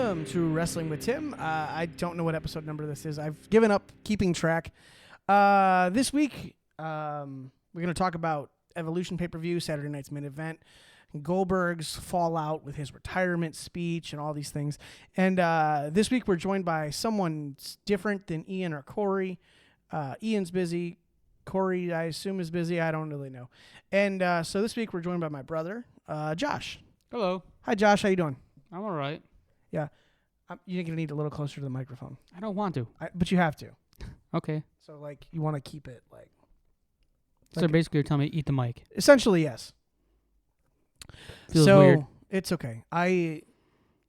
welcome to Wrestling with Tim. I don't know what episode number this is. I've given up keeping track. This week, we're going to talk about Evolution pay-per-view, Saturday night's main event, Goldberg's fallout with his retirement speech and all these things. And this week, we're joined by someone different than Ian or Kory. Ian's busy. Kory, I assume, is busy. I don't really know. And so this week, we're joined by my brother, Josh. Hello. Hi, Josh. How you doing? I'm all right. Yeah. You're going to need a little closer to the microphone. I don't want to. But you have to. Okay. So, like, you want to keep it, like... So basically you're telling me eat the mic. Essentially, yes. Feels weird. It's okay.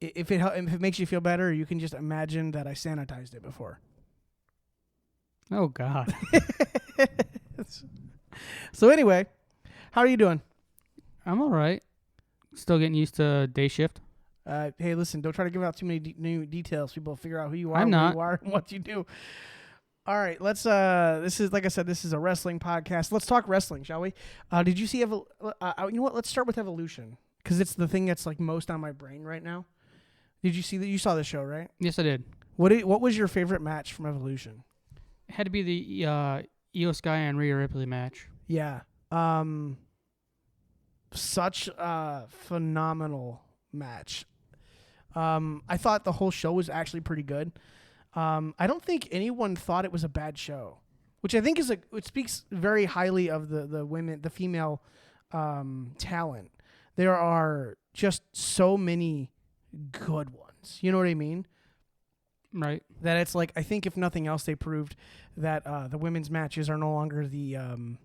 If it makes you feel better, you can just imagine that I sanitized it before. Oh, God. So, anyway, how are you doing? I'm all right. Still getting used to day shift. Hey, listen, don't try to give out too many new details. People will figure out who you are, I'm not. who you are, and what you do. All right, let's. This is, like I said, this is a wrestling podcast. Let's talk wrestling, shall we? Did you see? You know what? Let's start with Evolution because it's the thing that's like most on my brain right now. Did you see that? You saw the show, right? Yes, I did. What was your favorite match from Evolution? It had to be the Io Sky and Rhea Ripley match. Yeah. Such a phenomenal match. I thought the whole show was actually pretty good. I don't think anyone thought it was a bad show, which I think it speaks very highly of the female talent. There are just so many good ones. You know what I mean? Right. That it's like, I think if nothing else, they proved that the women's matches are no longer the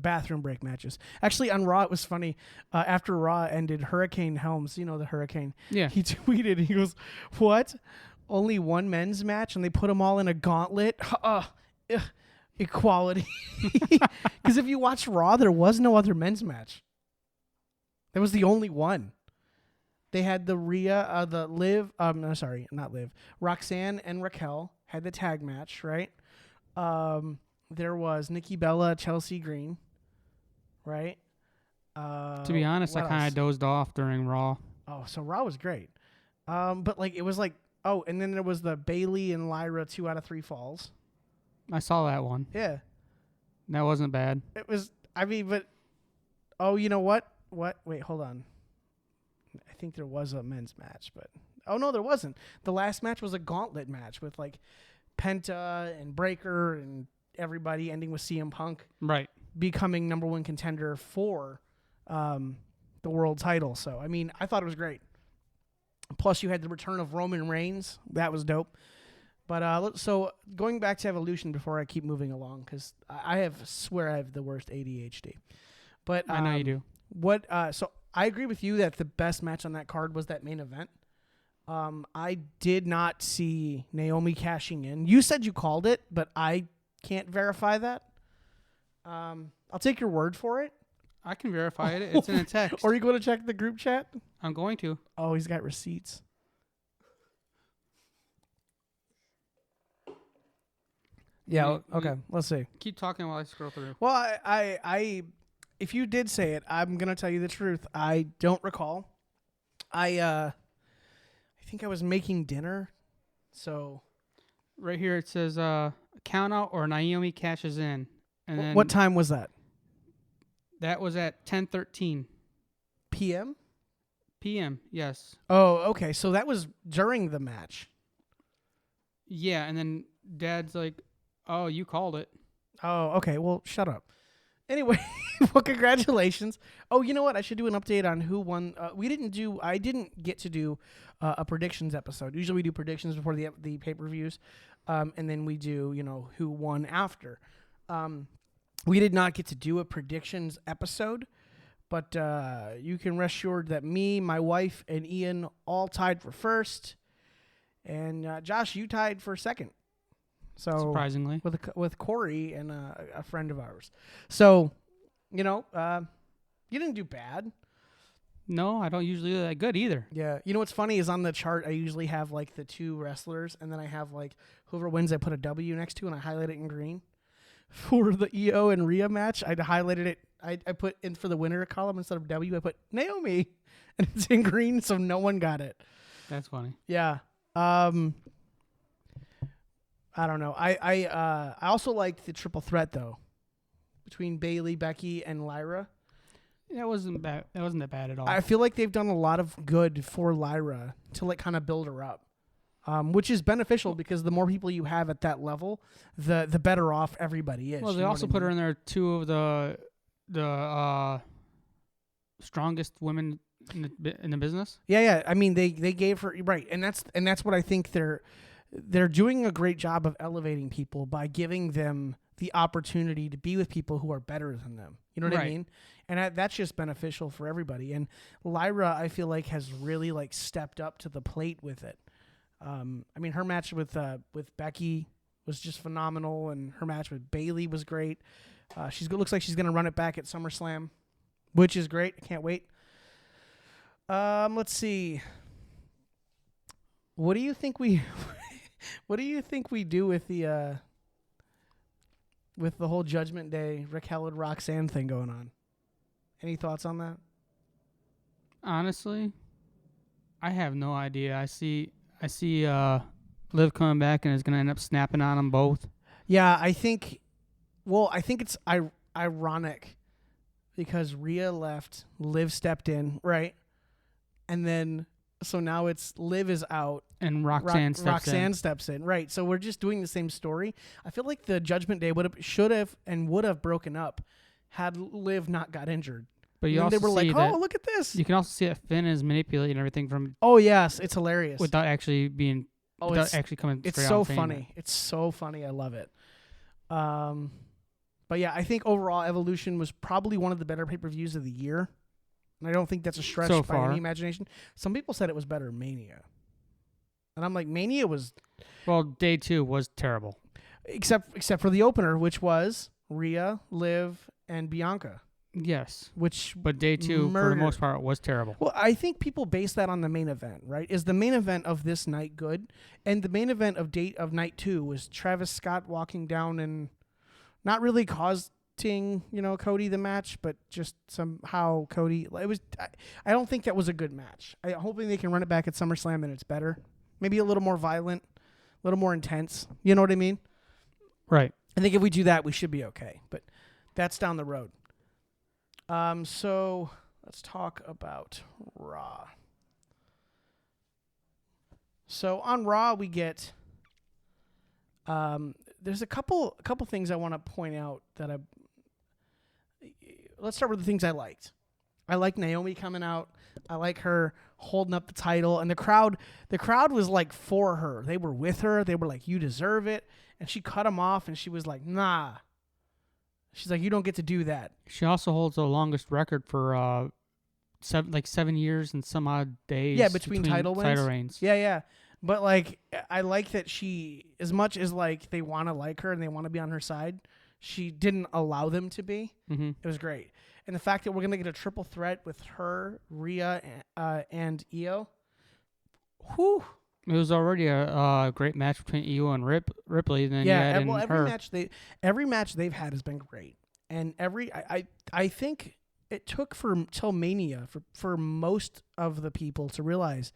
bathroom break matches. Actually, on Raw, it was funny. After Raw ended, Hurricane Helms, you know, the Hurricane. Yeah. He tweeted, he goes, "What? Only one men's match? And they put them all in a gauntlet? Equality." Because if you watch Raw, there was no other men's match. That was the only one. They had the Roxanne and Raquel had the tag match, right? There was Nikki Bella, Chelsea Green, right? To be honest, I kind of dozed off during Raw. Oh, so Raw was great. But like it was like, and then there was the Bailey and Lyra 2 out of 3 falls. I saw that one. Yeah. That wasn't bad. It was, you know what? What? Wait, hold on. I think there was a men's match, but... Oh, no, there wasn't. The last match was a gauntlet match with, like, Penta and Breaker and everybody, ending with CM Punk. Right. Becoming number 1 contender for the world title. So, I mean, I thought it was great. Plus, you had the return of Roman Reigns. That was dope. But, so, going back to Evolution before I keep moving along, because I swear I have the worst ADHD. But I know you do. So, I agree with you that the best match on that card was that main event. I did not see Naomi cashing in. You said you called it, but I can't verify that. I'll take your word for it. I can verify it. It's in a text. Or are you going to check the group chat? I'm going to. Oh, he's got receipts. Yeah, okay. Let's see. Keep talking while I scroll through. Well, I if you did say it, I'm going to tell you the truth. I don't recall. I think I was making dinner, so... Right here it says count out or Naomi cashes in. And then what time was that? That was at 10:13 p.m.? p.m., yes. Oh, okay. So that was during the match. Yeah, and then Dad's like, "Oh, you called it." Oh, okay. Well, shut up. Anyway, well, congratulations. Oh, you know what? I should do an update on who won. I didn't get to do a predictions episode. Usually we do predictions before the pay-per-views, and then we do, who won after. We did not get to do a predictions episode, but you can rest assured that me, my wife, and Ian all tied for first, and Josh, you tied for second. So surprisingly, with Kory and a friend of ours. So, you didn't do bad. No, I don't usually do that good either. Yeah. You know what's funny is on the chart, I usually have like the 2 wrestlers, and then I have like whoever wins, I put a W next to, and I highlight it in green. For the Io and Rhea match, I highlighted it. I put in for the winner column instead of W, I put Naomi, and it's in green, so no one got it. That's funny. Yeah. I don't know. I also liked the triple threat though, between Bailey, Becky, and Lyra. That wasn't bad. That wasn't that bad at all. I feel like they've done a lot of good for Lyra to like kind of build her up, which is beneficial because the more people you have at that level, the better off everybody is. Well, they also put her in there 2 of the strongest women in the business. Yeah. I mean, they gave her right, and that's what I think they're doing a great job of elevating people by giving them the opportunity to be with people who are better than them. You know what I mean? And that's just beneficial for everybody. And Lyra, I feel like, has really like stepped up to the plate with it. I mean, her match with Becky was just phenomenal, and her match with Bailey was great. Looks like she's gonna run it back at SummerSlam, which is great. I can't wait. Let's see. What do you think we do with the whole Judgment Day Raquel and Roxanne thing going on? Any thoughts on that? Honestly, I have no idea. I see Liv coming back and is going to end up snapping on them both. Yeah, I think it's ironic because Rhea left, Liv stepped in, right? And then so now it's Liv is out and Roxanne steps in, right? So we're just doing the same story. I feel like the Judgment Day should have broken up had Liv not got injured. But you also they were see like, "Oh, look at this!" You can also see that Finn is manipulating everything from. Oh yes, it's hilarious without actually being. Without actually coming. It's so funny. It's so funny. I love it. But yeah, I think overall Evolution was probably one of the better pay-per-views of the year. And I don't think that's a stretch so by far. any imagination. Some people said it was better than Mania. And I'm like, Mania was... Well, day 2 was terrible. Except for the opener, which was Rhea, Liv, and Bianca. Yes. But day 2, for the most part, was terrible. Well, I think people base that on the main event, right? Is the main event of this night good? And the main event of night 2 was Travis Scott walking down and not really costing, Cody the match, but just somehow Cody... I don't think that was a good match. I'm hoping they can run it back at SummerSlam and it's better. Maybe a little more violent, a little more intense. You know what I mean? Right. I think if we do that, we should be okay. But that's down the road. So let's talk about Raw. So on Raw, we get there's a couple things I want to point out that let's start with the things I liked. I like Naomi coming out. I like her holding up the title, and the crowd was like for her. They were with her. They were like, "You deserve it," and she cut them off, and she was like, "Nah." She's like, "You don't get to do that." She also holds the longest record for 7 years and some odd days. Yeah, between title reigns. Yeah. But like, I like that she, as much as like they want to like her and they want to be on her side, she didn't allow them to be. Mm-hmm. It was great, and the fact that we're gonna get a triple threat with her, Rhea, and Io. Whew. It was already a great match between Io and Ripley. And then every match they've had has been great, and I think it took till Mania for most of the people to realize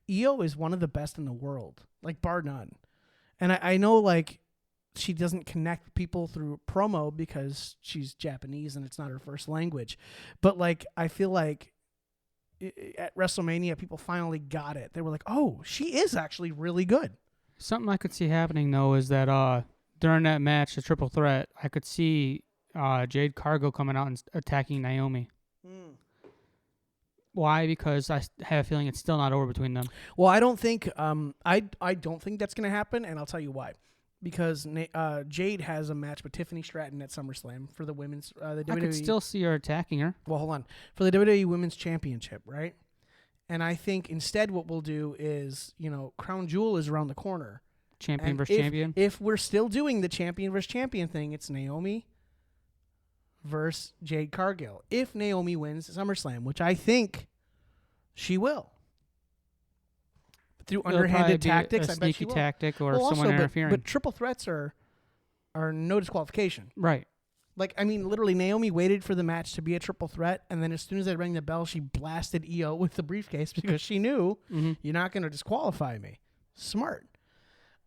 Io is one of the best in the world, like bar none. And I know like she doesn't connect people through promo because she's Japanese and it's not her first language, but like I feel like at WrestleMania, people finally got it. They were like, "Oh, she is actually really good." Something I could see happening though is that during that match, the triple threat, I could see Jade Cargill coming out and attacking Naomi. Why? Because I have a feeling it's still not over between them. Well, I don't think I don't think that's going to happen, and I'll tell you why. Because Jade has a match with Tiffany Stratton at SummerSlam for the women's the WWE. I could still see her attacking her. Well, hold on. For the WWE Women's Championship, right? And I think instead what we'll do is, Crown Jewel is around the corner. Champion versus champion? If we're still doing the champion versus champion thing, it's Naomi versus Jade Cargill. If Naomi wins SummerSlam, which I think she will. Through underhanded tactics, a I bet she sneaky will. tactic or someone interfering. But triple threats are no disqualification. Right. Like, I mean, literally, Naomi waited for the match to be a triple threat, and then as soon as they rang the bell, she blasted Io with the briefcase because she knew you're not going to disqualify me. Smart.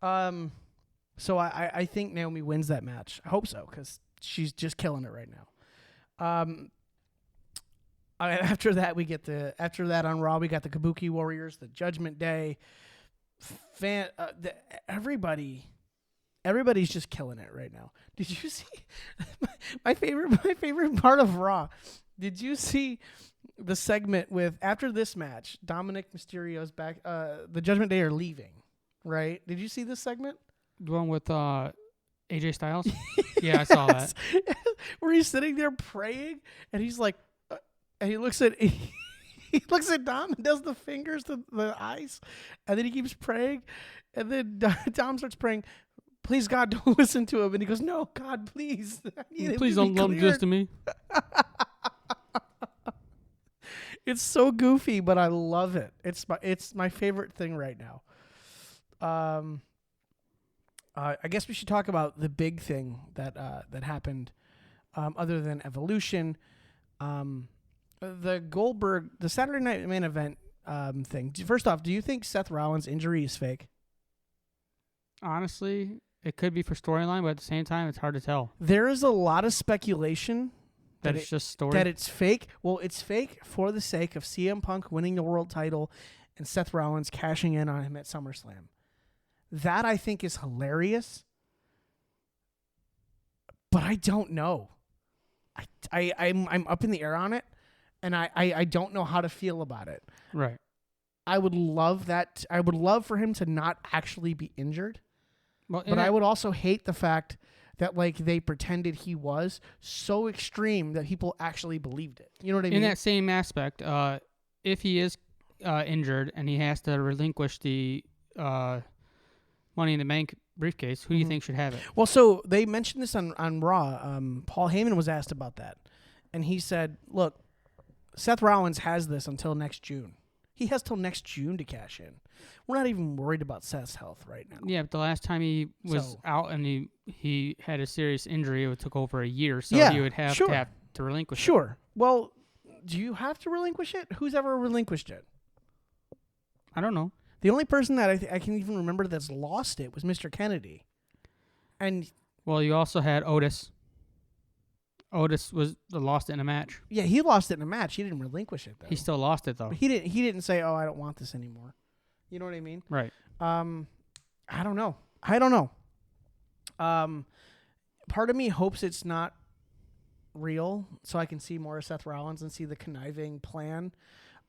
So I think Naomi wins that match. I hope so because she's just killing it right now. After that on Raw, we got the Kabuki Warriors, the Judgment Day. Everybody's just killing it right now. Did you see my favorite part of Raw? Did you see the segment with after this match, Dominic Mysterio's back? The Judgment Day are leaving, right? Did you see this segment? The one with AJ Styles? Yeah, I saw that. Where he's sitting there praying, and he's like, and he looks at Dom and does the fingers to the eyes, and then he keeps praying, and then Dom starts praying, please God, don't listen to him, and he goes, no, God, please, please don't let him do this to me. It's so goofy, but I love it. It's my favorite thing right now. I guess we should talk about the big thing that happened, other than Evolution. The Saturday Night Main Event thing. First off, do you think Seth Rollins' injury is fake? Honestly, it could be for storyline, but at the same time, it's hard to tell. There is a lot of speculation that it's just story. That it's fake. Well, it's fake for the sake of CM Punk winning the world title and Seth Rollins cashing in on him at SummerSlam. That I think is hilarious, but I don't know. I'm up in the air on it, and I don't know how to feel about it. Right. I would love that. I would love for him to not actually be injured, but I would also hate the fact that like they pretended he was so extreme that people actually believed it. You know what I mean? In that same aspect, if he is injured and he has to relinquish the Money in the Bank briefcase, who do you think should have it? Well, so they mentioned this on Raw. Paul Heyman was asked about that, and he said, look, Seth Rollins has this until next June. He has till next June to cash in. We're not even worried about Seth's health right now. Yeah, but the last time he was out and he had a serious injury, it took over a year, so he would have to relinquish it. Sure. Well, do you have to relinquish it? Who's ever relinquished it? I don't know. The only person that I can even remember that's lost it was Mr. Kennedy. And well, you also had Otis. Otis lost it in a match. Yeah, he lost it in a match. He didn't relinquish it though. He still lost it though. But he didn't say, "Oh, I don't want this anymore." You know what I mean? Right. I don't know. Part of me hopes it's not real, so I can see more of Seth Rollins and see the conniving plan.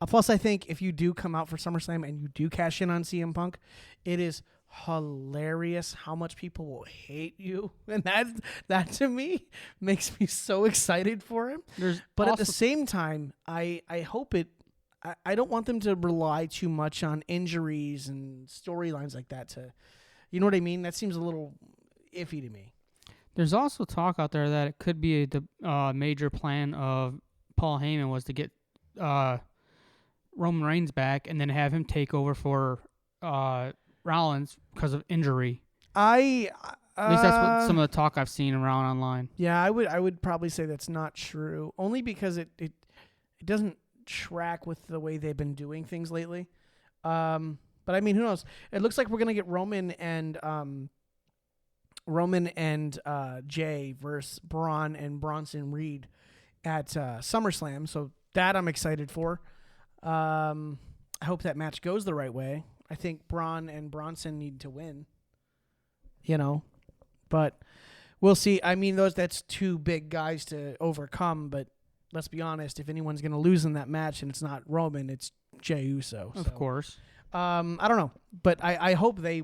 Plus, I think if you do come out for SummerSlam and you do cash in on CM Punk, it is hilarious how much people will hate you, and that to me makes me so excited for him. But at the same time, I hope it. I don't want them to rely too much on injuries and storylines like that. You know what I mean? That seems a little iffy to me. There's also talk out there that it could be a major plan of Paul Heyman was to get Roman Reigns back and then have him take over for Rollins because of injury. At least that's what some of the talk I've seen around online. Yeah, I would probably say that's not true, only because it doesn't track with the way they've been doing things lately. But I mean, who knows? It looks like we're gonna get Roman and Jay versus Braun and Bronson Reed at SummerSlam. So that I'm excited for. I hope that match goes the right way. I think Braun and Bronson need to win. You know, but we'll see. I mean, that's two big guys to overcome. But let's be honest, if anyone's going to lose in that match and it's not Roman, it's Jey Uso. Of course. I don't know, but I hope they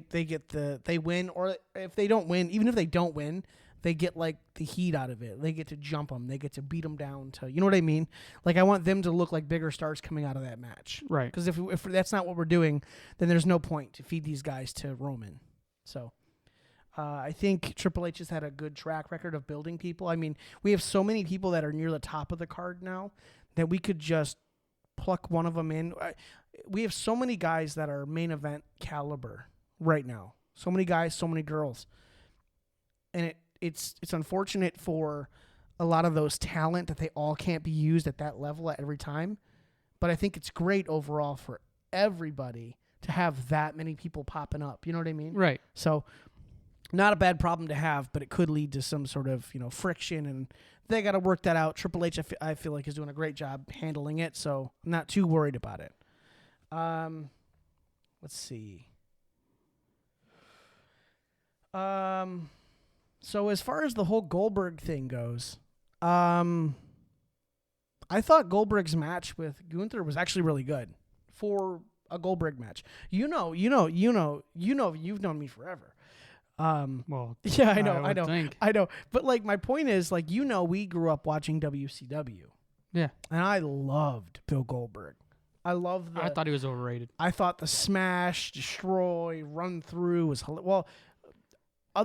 win, or if they don't win, even if they don't win, they get like the heat out of it. They get to jump them. They get to beat them down to, you know what I mean? Like I want them to look like bigger stars coming out of that match. Right. Because if that's not what we're doing, then there's no point to feed these guys to Roman. So I think Triple H has had a good track record of building people. I mean, we have so many people that are near the top of the card now that we could just pluck one of them in. We have so many guys that are main event caliber right now. So many guys, so many girls. And it's unfortunate for a lot of those talent that they all can't be used at that level at every time. But I think it's great overall for everybody to have that many people popping up. You know what I mean? Right. So not a bad problem to have, but it could lead to some sort of, friction, and they got to work that out. Triple H, I feel like, is doing a great job handling it, so I'm not too worried about it. Let's see. So as far as the whole Goldberg thing goes, I thought Goldberg's match with Gunther was actually really good for a Goldberg match. You've known me forever. Well, yeah, I know. But like, my point is, like, we grew up watching WCW. Yeah. And I loved Bill Goldberg. I thought he was overrated. I thought the smash, destroy, run through was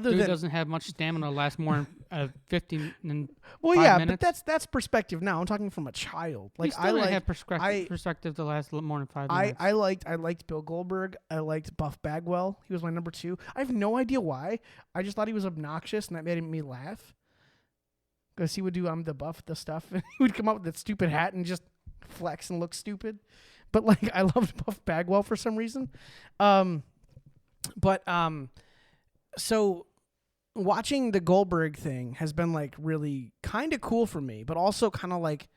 Dude doesn't have much stamina to last more than 15 and well, 5 yeah, minutes. but that's perspective now. I'm talking from a child. Like, I have perspective to last more than 5 minutes. I liked Bill Goldberg. I liked Buff Bagwell. He was my number 2. I have no idea why. I just thought he was obnoxious, and that made me laugh. Because he would do the Buff, the stuff, and he would come up with that stupid hat and just flex and look stupid. But like, I loved Buff Bagwell for some reason. So watching the Goldberg thing has been like really kind of cool for me, but also kind of like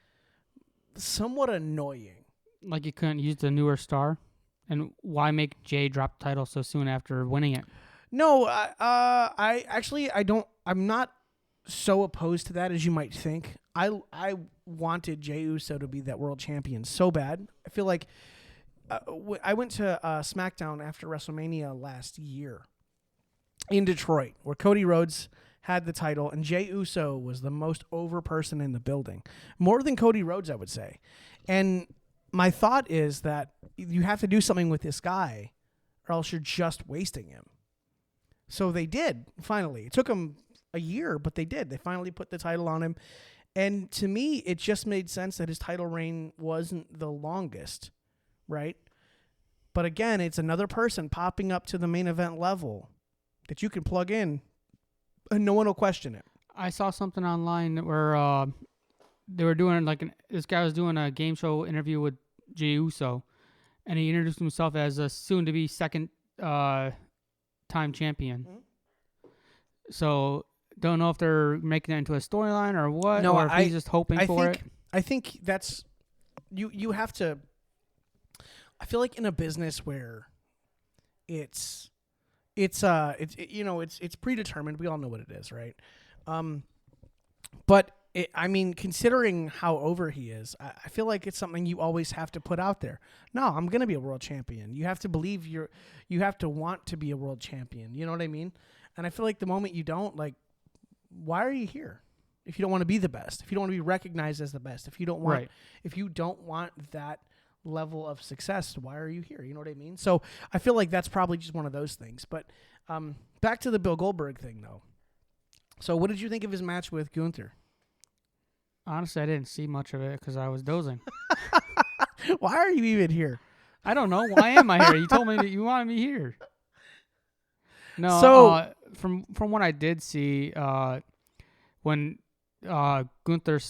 somewhat annoying. Like, you couldn't use the newer star, and why make Jay drop the title so soon after winning it? No, I'm not so opposed to that as you might think. I wanted Jey Uso to be that world champion so bad. I feel like I went to SmackDown after WrestleMania last year in Detroit, where Cody Rhodes had the title, and Jey Uso was the most over person in the building. More than Cody Rhodes, I would say. And my thought is that you have to do something with this guy, or else you're just wasting him. So they did, finally. It took them a year, but they did. They finally put the title on him. And to me, it just made sense that his title reign wasn't the longest, right? But again, it's another person popping up to the main event level that you can plug in, and no one will question it. I saw something online where they were doing this guy was doing a game show interview with Jey Uso, and he introduced himself as a soon-to-be second time champion. Mm-hmm. So don't know if they're making that into a storyline or what, or if he's just hoping for it. I think that's you have to. I feel like in a business where it's predetermined. We all know what it is, right? But considering how over he is, I feel like it's something you always have to put out there. No, I'm going to be a world champion. You have to believe you have to want to be a world champion. You know what I mean? And I feel like the moment you don't, like, why are you here? If you don't want to be the best, if you don't want to be recognized as the best, if you don't want that level of success, why are you here? You know what I mean? So I feel like that's probably just one of those things. But back to the Bill Goldberg thing, though. So what did you think of his match with Gunther? Honestly, I didn't see much of it because I was dozing. Why are you even here? I don't know. Why am I here? You told me that you wanted me here. No, so from what I did see, when Gunther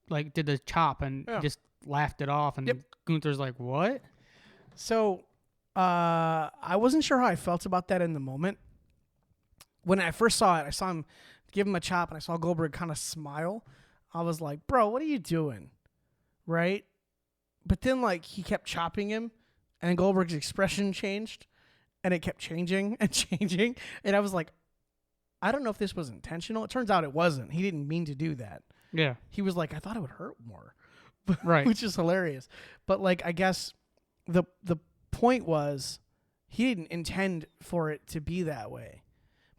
did the chop and just laughed it off, and Gunther's like, "What?" So I wasn't sure how I felt about that in the moment. When I first saw it, I saw him give him a chop, and I saw Goldberg kind of smile. I was like, "Bro, what are you doing?" Right? But then, he kept chopping him, and Goldberg's expression changed, and it kept changing and changing. And I was like, I don't know if this was intentional. It turns out it wasn't. He didn't mean to do that. Yeah. He was like, I thought it would hurt more. Right. Which is hilarious. But, I guess the point was he didn't intend for it to be that way.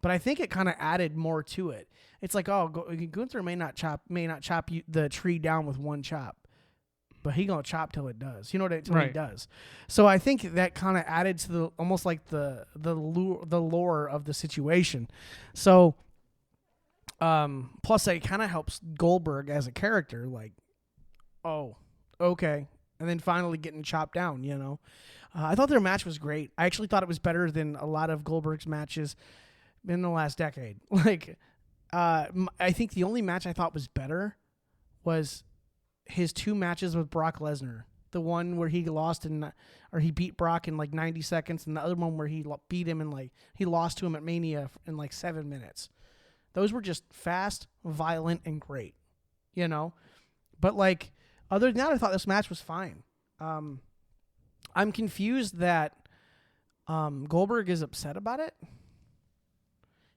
But I think it kind of added more to it. It's like, Gunther may not chop the tree down with one chop, but he gonna chop till it does. You know what I mean? He does. So I think that kind of added to the almost like the lore of the situation. So plus it kind of helps Goldberg as a character. Like, oh, okay, and then finally getting chopped down. You know, I thought their match was great. I actually thought it was better than a lot of Goldberg's matches in the last decade. I think the only match I thought was better was his 2 matches with Brock Lesnar. The one where he he beat Brock in like 90 seconds, and the other one where he beat him he lost to him at Mania in like 7 minutes. Those were just fast, violent, and great, you know. But like other than that, I thought this match was fine. I'm confused that Goldberg is upset about it.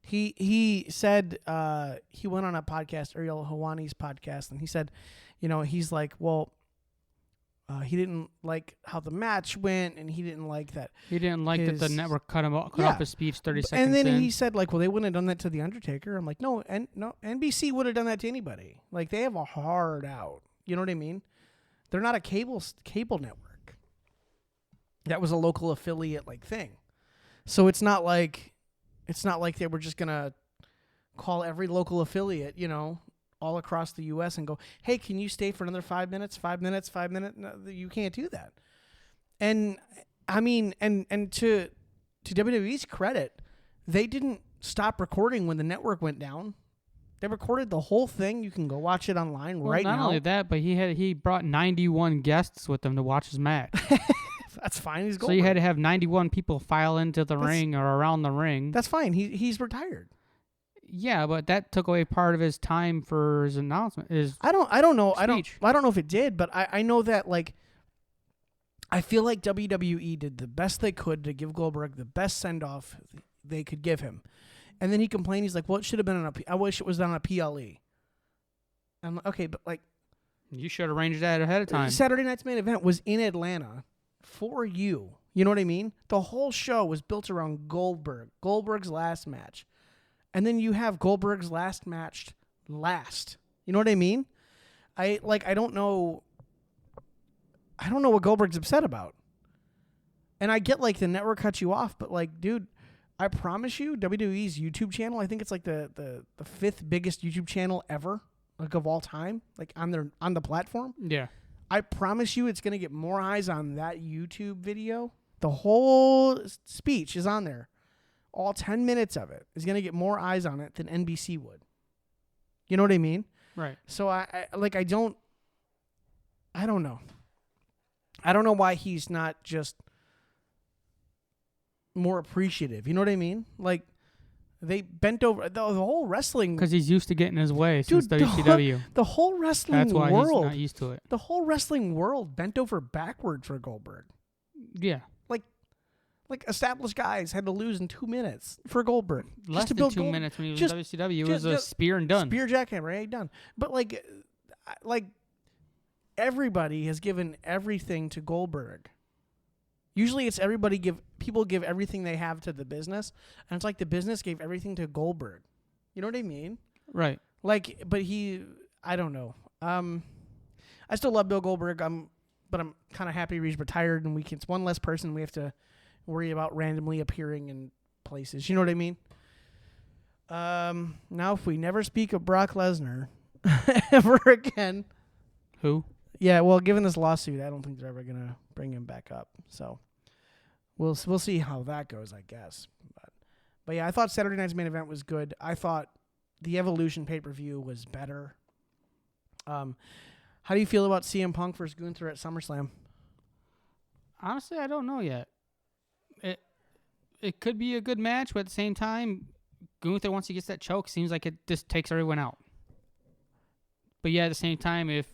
He said he went on a podcast, Ariel Hawani's podcast, and he said, he's like, well. He didn't like how the match went, and he didn't like that. He didn't like that the network cut off his speech 30 seconds And then in. he said, like, well, they wouldn't have done that to The Undertaker. I'm like, no, NBC would have done that to anybody. Like, they have a hard out. You know what I mean? They're not a cable network. That was a local affiliate like thing. So it's not like they were just gonna call every local affiliate, all across the U.S. and go, hey, can you stay for another 5 minutes? 5 minutes, 5 minutes? No, you can't do that. And I mean, and to WWE's credit, they didn't stop recording when the network went down. They recorded the whole thing. You can go watch it online right now. Not only that, but he brought 91 guests with him to watch his match. That's fine. He's so you had to have 91 people file into the ring or around the ring. That's fine. He's retired. Yeah, but that took away part of his time for his announcement. I don't know. Speech. I don't know if it did, but I know that like I feel like WWE did the best they could to give Goldberg the best send off they could give him, and then he complained. He's like, "Well, it should have been I wish it was done on a PLE." I'm like, okay, but like you should have arranged that ahead of time. Saturday night's main event was in Atlanta for you. You know what I mean? The whole show was built around Goldberg's last match. And then you have Goldberg's last match last. You know what I mean? I don't know what Goldberg's upset about. And I get like the network cuts you off, but like, dude, I promise you, WWE's YouTube channel, I think it's like the 5th biggest YouTube channel ever, like of all time, like on the platform. Yeah. I promise you it's gonna get more eyes on that YouTube video. The whole speech is on there. All 10 minutes of it is going to get more eyes on it than NBC would. You know what I mean? Right. So I don't know. I don't know why he's not just more appreciative. You know what I mean? Like they bent over the whole wrestling because he's used to getting his way since WCW. The whole wrestling That's why world. He's not used to it. The whole wrestling world bent over backward for Goldberg. Yeah. Like established guys had to lose in 2 minutes for Goldberg. Less than 2 minutes when he was in WCW. It was a spear and done. Spear jackhammer, right? Done. But like everybody has given everything to Goldberg. Usually it's people give everything they have to the business, and it's like the business gave everything to Goldberg. You know what I mean? Right. Like, but I don't know. I still love Bill Goldberg. But I'm kind of happy he's retired, and it's one less person we have to worry about randomly appearing in places. You know what I mean? Now, if we never speak of Brock Lesnar ever again. Who? Yeah, well, given this lawsuit, I don't think they're ever going to bring him back up. So we'll see how that goes, I guess. But yeah, I thought Saturday night's main event was good. I thought the Evolution pay-per-view was better. How do you feel about CM Punk versus Gunther at SummerSlam? Honestly, I don't know yet. It could be a good match, but at the same time, Gunther, once he gets that choke, seems like it just takes everyone out. But yeah, at the same time, if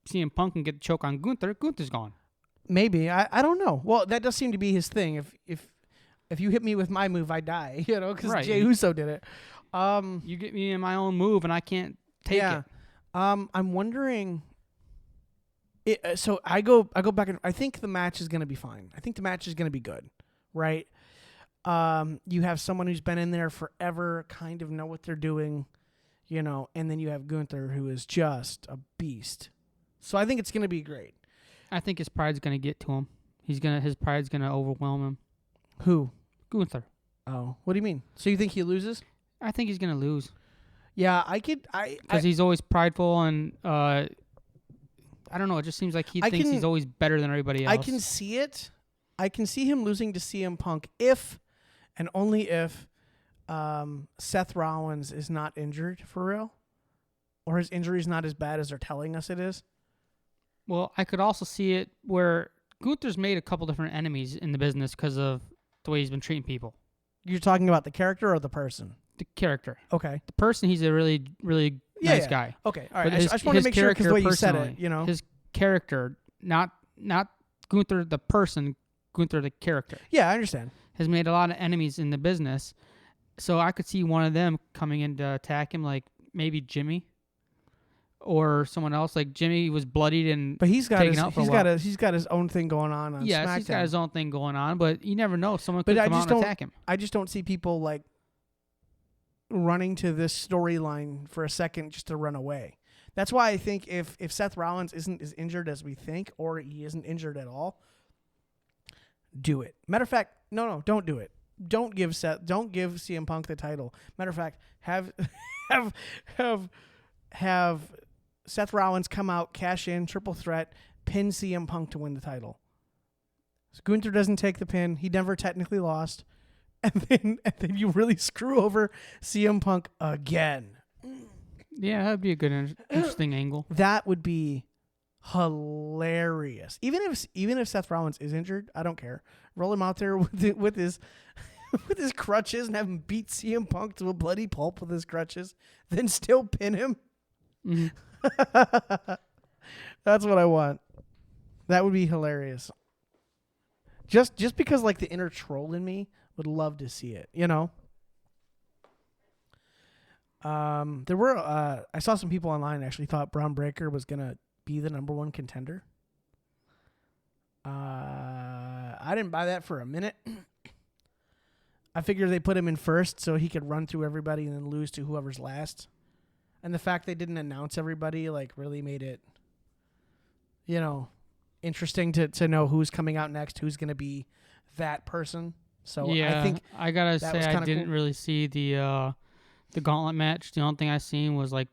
CM Punk can get the choke on Gunther, Gunther's gone. Maybe. I don't know. Well, that does seem to be his thing. If you hit me with my move, I die. Because right. Jey Uso did it. You get me in my own move, and I can't take it. I'm wondering. So I go back and I think the match is going to be fine. I think the match is going to be good, right? You have someone who's been in there forever, kind of know what they're doing, and then you have Gunther, who is just a beast. So I think it's going to be great. I think his pride's going to get to him. His pride's going to overwhelm him. Who? Gunther. Oh, what do you mean? So you think he loses? I think he's going to lose. Yeah, because he's always prideful and I don't know. It just seems like he thinks he's always better than everybody else. I can see it. I can see him losing to CM Punk if and only if Seth Rollins is not injured for real. or his injury's not as bad as they're telling us it is. Well, I could also see it where Gunther's made a couple different enemies in the business because of the way he's been treating people. You're talking about the character or the person? The character. Okay. The person, he's a really, really nice guy. Okay. All right. But I just want to make sure because the way you said it, you know. His character, not Gunther the person, Gunther the character. Yeah, I understand. Has made a lot of enemies in the business. So I could see one of them coming in to attack him, like maybe Jimmy or someone else. Like Jimmy was bloodied and but he's got taken his, out for he's a got while. a, he's got his own thing going on Yes, SmackDown. he's got his own thing going on, but you never know. Someone could come out and attack him. I just don't see people like running to this storyline for a second just to run away. That's why I think if Seth Rollins isn't as injured as we think, or he isn't injured at all, do it. Matter of fact, no, don't do it. Don't give CM Punk the title. Matter of fact, have Seth Rollins come out, cash in, triple threat, pin CM Punk to win the title. So Gunther doesn't take the pin. He never technically lost. And then you really screw over CM Punk again. Yeah, that'd be a good, interesting angle. That would be hilarious. Even if Seth Rollins is injured, I don't care. Roll him out there with his with his crutches and have him beat CM Punk to a bloody pulp with his crutches, then still pin him. Mm-hmm. That's what I want. That would be hilarious. Just because like the inner troll in me would love to see it, you know. There were I saw some people online actually thought Braun Breaker was gonna be the number one contender. I didn't buy that for a minute. I figured they put him in first so he could run through everybody and then lose to whoever's last. And the fact they didn't announce everybody like really made it, you know, interesting to know who's coming out next, who's gonna be that person. So yeah, I think I gotta say I didn't cool. really see the gauntlet match. The only thing I seen was like.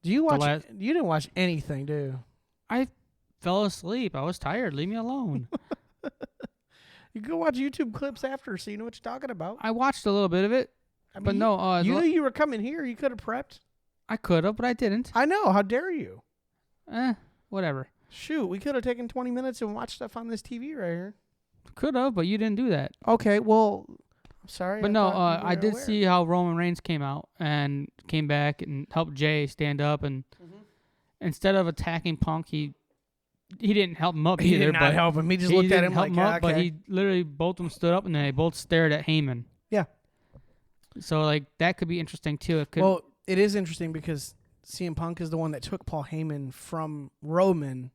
Do you watch? You didn't watch anything, do you? I fell asleep. I was tired. Leave me alone. You go watch YouTube clips after so you know what you're talking about. I watched a little bit of it, but no. You knew you were coming here. You could have prepped. I could have, but I didn't. I know. How dare you? Whatever. Shoot, we could have taken 20 minutes and watched stuff on this TV right here. Could have, but you didn't do that. Okay, well, I'm sorry. But I did see how Roman Reigns came out and came back and helped Jay stand up, and instead of attacking Punk, he didn't help him up either. He did not help him. He just looked at him like, okay. But he literally, both of them stood up and then they both stared at Heyman. Yeah. So, like, that could be interesting, too. Well, it is interesting because CM Punk is the one that took Paul Heyman from Roman,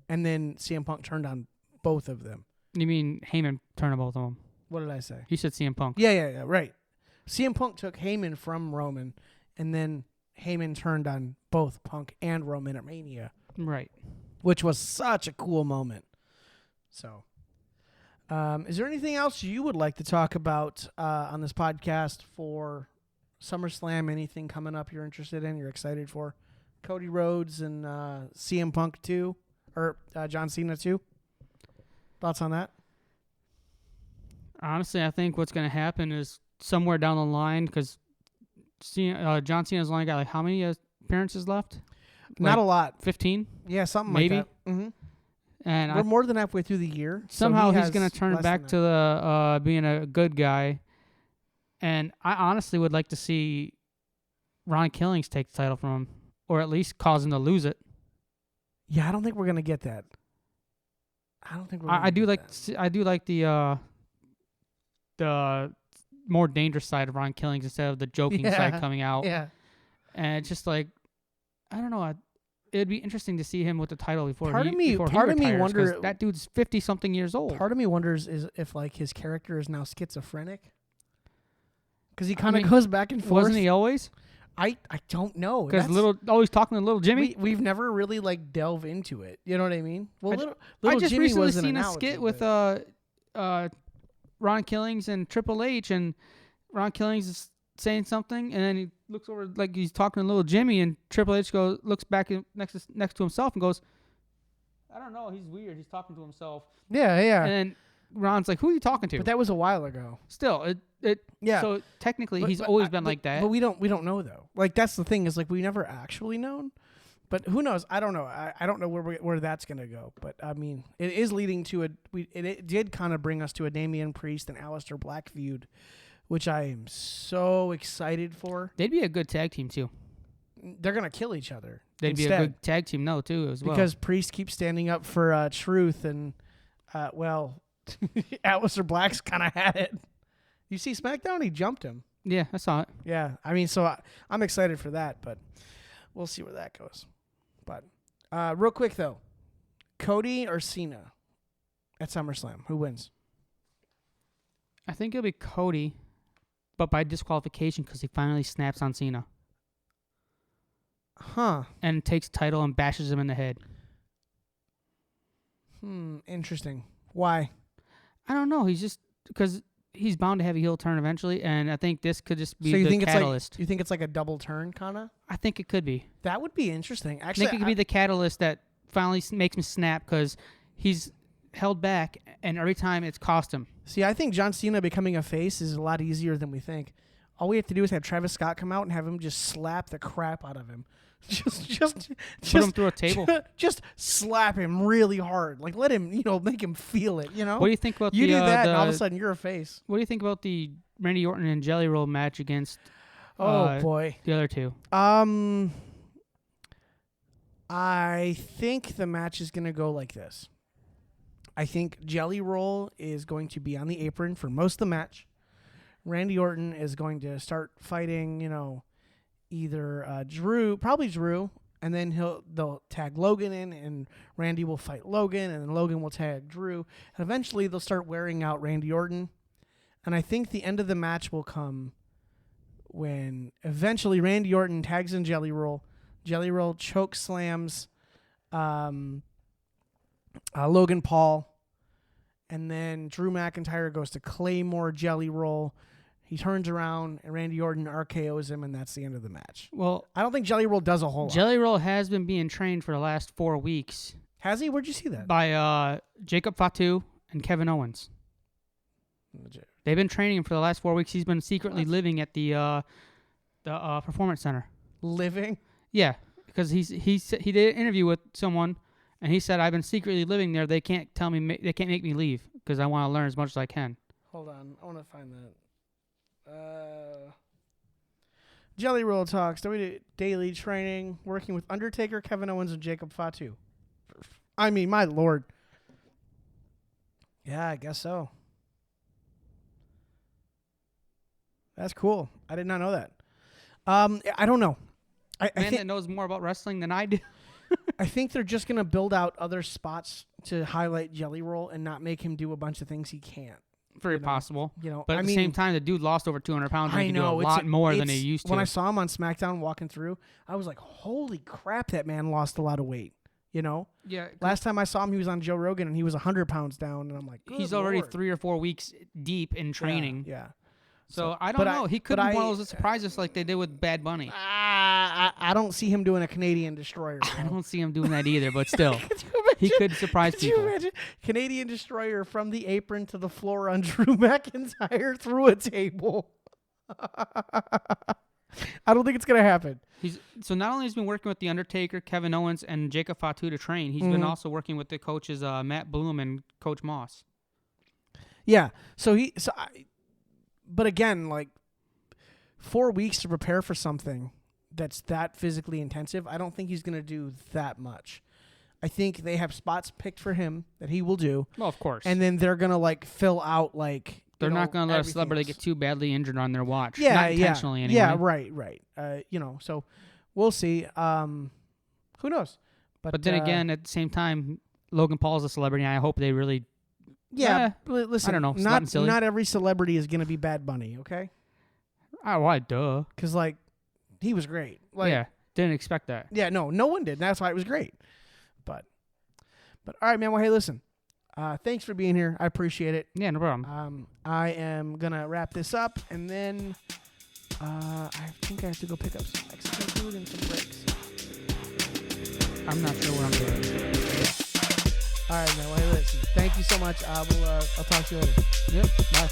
and then CM Punk turned on both of them. You mean Heyman turned on both of them? What did I say? You said CM Punk. Yeah, right. CM Punk took Heyman from Roman, and then Heyman turned on both Punk and Roman at Mania. Right. Which was such a cool moment. So, is there anything else you would like to talk about on this podcast for SummerSlam? Anything coming up you're interested in, you're excited for? Cody Rhodes and CM Punk 2, or John Cena 2? Thoughts on that? Honestly, I think what's going to happen is somewhere down the line, because John Cena's only got like how many appearances left? Not a lot. 15? Yeah, something maybe. like that. Mm-hmm. And we're more than halfway through the year. Somehow so he's going to turn back to the being a good guy. And I honestly would like to see Ron Killings take the title from him, or at least cause him to lose it. Yeah, I don't think we're going to get that. I do like the more dangerous side of Ron Killings instead of the joking side coming out. Yeah. And it's just like, I don't know. It'd be interesting to see him with the title before part he of me retires, wonders 'cause that dude's 50-something years old. Part of me wonders is if like his character is now schizophrenic, because he kind of goes back and forth. Wasn't he always? I don't know. Because always talking to little Jimmy. We've never really like delve into it. You know what I mean? Well, little I just Jimmy recently was an seen a analogy, skit with Ron Killings and Triple H, and Ron Killings is saying something, and then he looks over like he's talking to little Jimmy, and Triple H looks back next to himself and goes, I don't know, he's weird. He's talking to himself. Yeah. And Ron's like, who are you talking to? But that was a while ago. Still, Yeah. So technically, But- he's but always I- been but- like that. But we don't know though. Like that's the thing is like we never actually known. But who knows? I don't know. I don't know where that's gonna go. But I mean, it is leading to it did kind of bring us to a Damian Priest and Aleister Black feud, which I am so excited for. They'd be a good tag team too. They're gonna kill each other. They'd be a instead. good tag team, no, too, as well. Because Priest keeps standing up for truth, and Aleister Black's kind of had it. You see SmackDown, he jumped him. Yeah, I saw it. Yeah, I mean, so I'm excited for that, but we'll see where that goes. But real quick though, Cody or Cena at SummerSlam, who wins? I think it'll be Cody, but by disqualification because he finally snaps on Cena Huh. and takes title and bashes him in the head. Interesting. Why? I don't know. He's just because he's bound to have a heel turn eventually, and I think this could just be So you the think catalyst. it's like you think it's like a double turn, kind of? I think it could be. That would be interesting. I Actually, think it could be the catalyst that finally makes him snap because he's held back, and every time it's cost him. see, I think John Cena becoming a face is a lot easier than we think. All we have to do is have Travis Scott come out and have him just slap the crap out of him. Just Put him through a table. Just slap him really hard. Like let him, make him feel it. What do you think about You the, do that, and all of a the- sudden you're a face. What do you think about the Randy Orton and Jelly Roll match against Oh boy. the other two? I think the match is gonna go like this. I think Jelly Roll is going to be on the apron for most of the match. Randy Orton is going to start fighting, either probably Drew, and then they'll tag Logan in, and Randy will fight Logan, and then Logan will tag Drew, and eventually they'll start wearing out Randy Orton, and I think the end of the match will come when eventually Randy Orton tags in Jelly Roll choke slams Logan Paul, and then Drew McIntyre goes to Claymore Jelly Roll. He turns around, and Randy Orton RKO's him, and that's the end of the match. Well, I don't think Jelly Roll does a whole lot. Jelly Roll has been being trained for the last 4 weeks Has he? Where'd you see that? by Jacob Fatu and Kevin Owens. They've been training him for the last 4 weeks. He's been secretly living at the Performance Center. Living? Yeah, because he did an interview with someone, and he said, "I've been secretly living there. They can't they can't make me leave because I want to learn as much as I can." Hold on. I want to find that. Jelly Roll talks. Daily training, working with Undertaker, Kevin Owens, and Jacob Fatu. I mean, my lord. Yeah, I guess so. That's cool. I did not know that. I don't know. I Man think that knows more about wrestling than I do. I think they're just gonna build out other spots to highlight Jelly Roll and not make him do a bunch of things he can't. Very possible. I But at the mean, same time, the dude lost over 200 pounds and I he can know do a lot more than he it's- used to. When I saw him on SmackDown walking through, I was like, "Holy crap, that man lost a lot of weight." yeah, Last time I saw him, he was on Joe Rogan and he was 100 pounds down, and I'm like, he's "Good already Lord." 3 or 4 weeks deep in training. Yeah. So I don't but know. He could but be one of those surprises like they did with Bad Bunny. I don't see him doing a Canadian Destroyer. I bro. don't see him doing that either, but still, Could you imagine? he could surprise Could you people. imagine Canadian Destroyer from the apron to the floor on Drew McIntyre through a table? I don't think it's gonna happen. So not only has he been working with the Undertaker, Kevin Owens, and Jacob Fatu to train, he's been also working with the coaches Matt Bloom and Coach Moss. Yeah. But again, like 4 weeks to prepare for something that's that physically intensive, I don't think he's gonna do that much. I think they have spots picked for him that he will do, Well, of course. and then they're gonna like fill out like. They're not going to let a everything celebrity else. get too badly injured on their watch. Yeah, Not intentionally, anyway. Yeah, right. So we'll see. Who knows? But then again, at the same time, Logan Paul's a celebrity, and I hope they really... yeah. Listen, I don't know. It's Not silly. not every celebrity is going to be Bad Bunny, okay? Oh, why, duh. Because like he was great. Like, Yeah, didn't expect that. Yeah. No one did. That's why it was great. But all right, man. Well, hey, listen. Thanks for being here. I appreciate it. Yeah, no problem. I am gonna wrap this up, and then I think I have to go pick up some Mexican food and some bricks. I'm not sure what I'm doing. All right, man. Well, hey, listen. Thank you so much. I'll talk to you later. Yep. Bye.